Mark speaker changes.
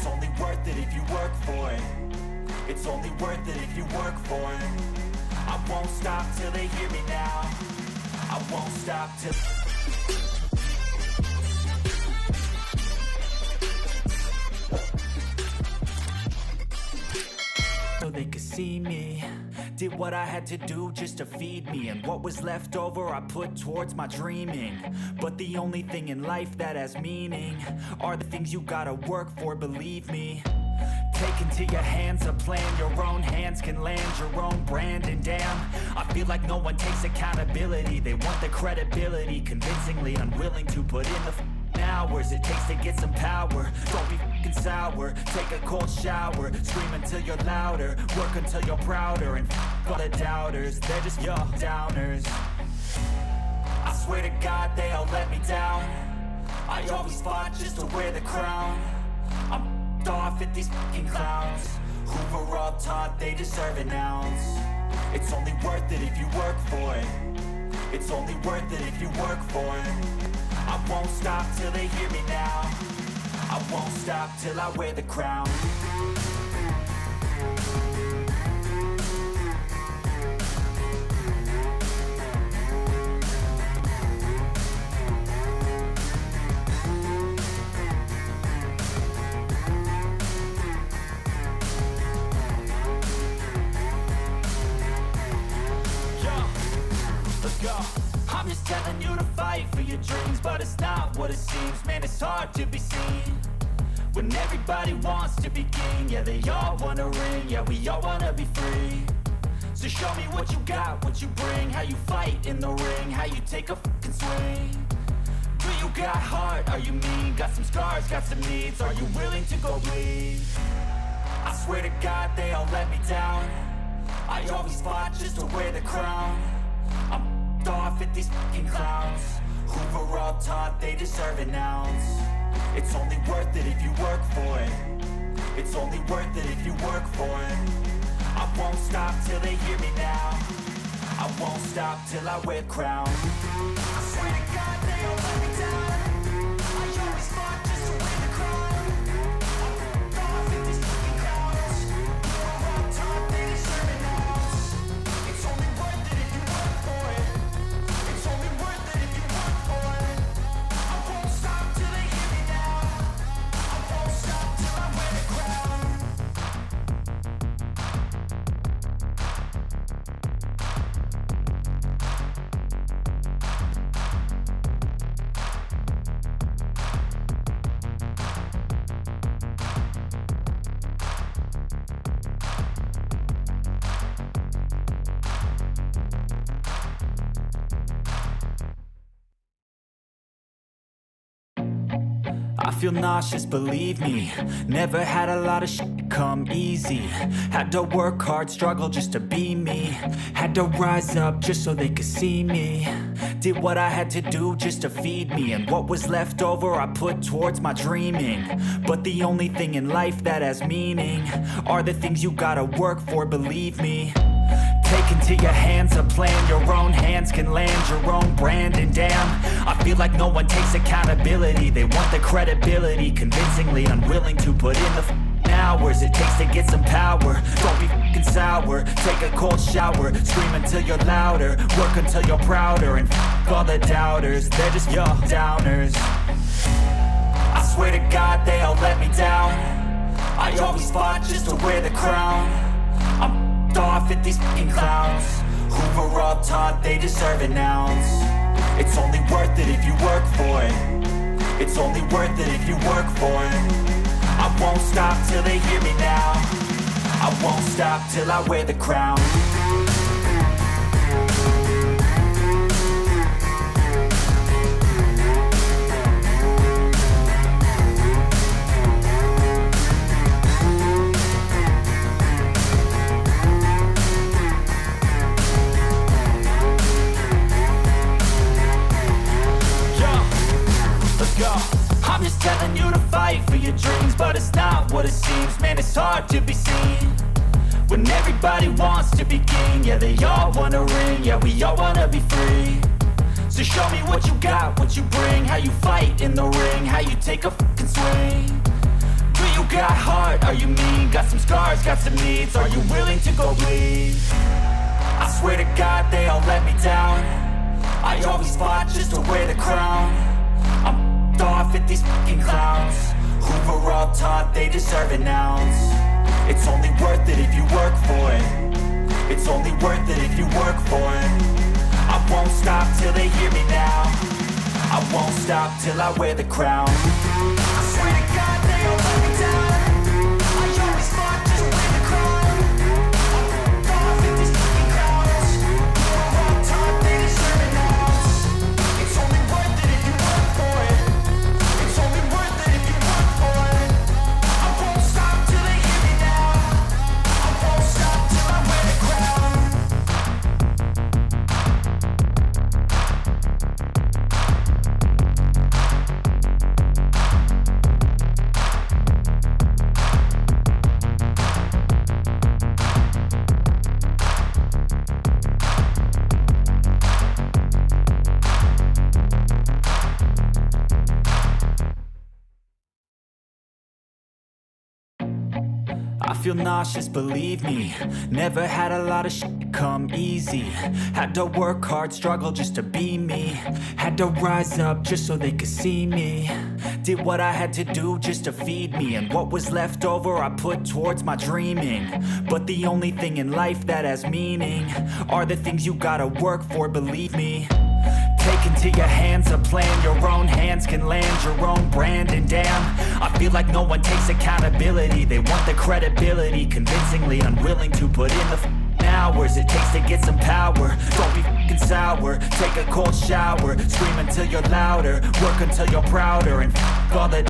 Speaker 1: It's only worth it if you work for it. It's only worth it if you work for it. I won't stop till they hear me now. I won't stop till... So they could see me. Did what I had to do just to feed me, and what was left over I put towards my dreaming. But the only thing in life that has meaning are the things you gotta work for, believe me. Take into your hands a plan, your own hands can land your own brand. And damn, I feel like no one takes accountability. They want the credibility, convincingly unwilling to put in the hours it takes to get some power. Don't be f***ing sour, take a cold shower, scream until you're louder, work until you're prouder, and f*** all the doubters, they're just your downers. I swear to God they all let me down. I always fought just to wear the crown. I'm f***ed off at these f***ing clowns who were all taught they deserve an ounce. It's only worth it if you work for it. It's only worth it if you work for it. I won't stop till they hear me now. I won't stop till I wear the crown. Let's go. I'm just telling you to fight for your dreams, but it's not what it seems. Man, it's hard to be seen when everybody wants to be king. Yeah, they all want a ring, yeah, we all wanna be free. So show me what you got, what you bring, how you fight in the ring, how you take a fucking swing. Do you got heart, are you mean? Got some scars, got some needs, are you willing to go bleed? I swear to God they all let me down. I always fought just to wear the crown. I'm off at these fucking clowns who were all taught they deserve an ounce. It's only worth it if you work for it. It's only worth it if you work for it. I won't stop till they hear me now. I won't stop till I wear the crown. I swear to God they all let me down. I always fought just to wear the crown. I'm off at these fucking clowns who were all taught they deserve an ounce. It's only worth it if you work for it. It's only worth it if you work for it. I won't stop till they hear me now. I won't stop till I wear the crown. I feel nauseous, believe me. Never had a lot of shit come easy. Had to work hard, struggle just to be me. Had to rise up just so they could see me. Did what I had to do just to feed me, and what was left over I put towards my dreaming. But the only thing in life that has meaning are the things you gotta work for, believe me. Take into your hands a plan, your own hands can land your own brand. And damn, I feel like no one takes accountability. They want the credibility, convincingly unwilling to put in the hours it takes to get some power. Don't be f***ing sour, take a cold shower, scream until you're louder, work until you're prouder, and f*** all the doubters, they're just your downers. I swear to God they all let me down. I always fought just to wear the crown. I'm off at these fucking clowns who were all taught they deserve an ounce. It's only worth it if you work for it. It's only worth it if you work for it. I won't stop till they hear me now. I won't stop till I wear the crown. I'm just telling you to fight for your dreams, but it's not what it seems. Man, it's hard to be seen when everybody wants to be king. Yeah, they all want a ring, yeah, we all wanna be free. So show me what you got, what you bring, how you fight in the ring, how you take a fucking swing. Do you got got heart? Are you mean? Got some scars, got some needs. Are you willing to go bleed? I swear to God they all let me down. I always fought just to wear the crown. I'm f***ed off at these fucking clowns who were all taught they deserve an ounce. It's only worth it if you work for it. It's only worth it if you work for it. I won't stop till they hear me now. I won't stop till I wear the crown. I swear to God they all let me down. I always fought just to wear the crown. I'm f***ed off at these fucking clowns who were all taught they deserve an ounce. It's only worth it if you work for it. It's only worth it if you work for it. I won't stop till they hear me now. I won't stop till I wear the crown. I feel nauseous, believe me. Never had a lot of shit come easy. Had to work hard, struggle just to be me. Had to rise up just so they could see me. Did what I had to do just to feed me. And what was left over I put towards my dreaming. But the only thing in life that has meaning are the things you gotta work for, believe me. Take into your hands a plan. Your own hands can land your own brand. And damn, I feel like no one takes accountability. They want the credibility, convincingly unwilling to put in the hours it takes to get some power. Don't be fucking sour. Take a cold shower. Scream until you're louder. Work until you're prouder. And all the